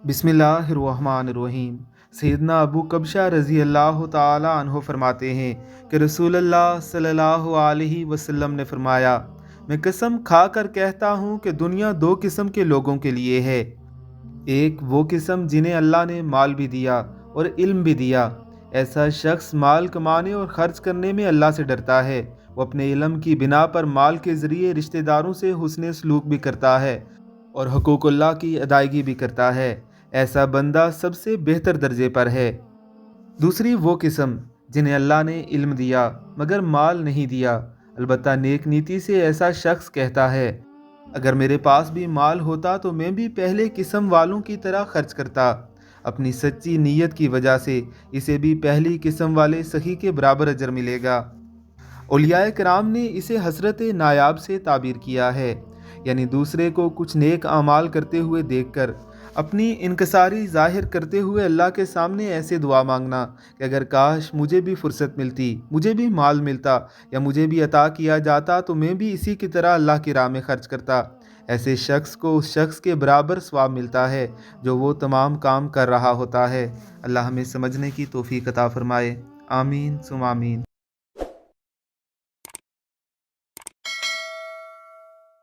बिस्मिल्लाहिर्रहमानिर्रहीम। सैयदना अबू कबशा रज़ी अल्लाह ताला अन्हो फरमाते हैं कि रसूल अल्लाह सल्लल्लाहु अलैहि वसल्लम ने फरमाया, मैं कसम खा कर कहता हूँ कि दुनिया दो किस्म के लोगों के लिए है। एक वो किस्म जिन्हें अल्लाह ने माल भी दिया और इल्म भी दिया। ऐसा शख्स माल कमाने और खर्च करने में अल्लाह से डरता है। वो अपने इल्म की बिना पर माल के ज़रिए रिश्तेदारों से हुस्न सलूक भी करता है और हुकूकुल्लाह की अदायगी भी करता है। ऐसा बंदा सबसे बेहतर दर्जे पर है। दूसरी वो किस्म जिन्हें अल्लाह ने इल्म दिया मगर माल नहीं दिया। अलबत्ता नेक नीति से ऐसा शख्स कहता है, अगर मेरे पास भी माल होता तो मैं भी पहले किस्म वालों की तरह खर्च करता। अपनी सच्ची नीयत की वजह से इसे भी पहली किस्म वाले सखी के बराबर अजर मिलेगा। औलियाए किराम ने इसे हसरत नायाब से ताबीर किया है, यानी दूसरे को कुछ नेक अमाल करते हुए देखकर अपनी इनकसारी ज़ाहिर करते हुए अल्लाह के सामने ऐसे दुआ मांगना कि अगर काश मुझे भी फुर्सत मिलती, मुझे भी माल मिलता या मुझे भी अता किया जाता तो मैं भी इसी की तरह अल्लाह की राह में खर्च करता। ऐसे शख्स को उस शख्स के बराबर सवाब मिलता है जो वो तमाम काम कर रहा होता है। अल्लाह हमें समझने की तौफीक अता फरमाए। आमीन सुम आमीन।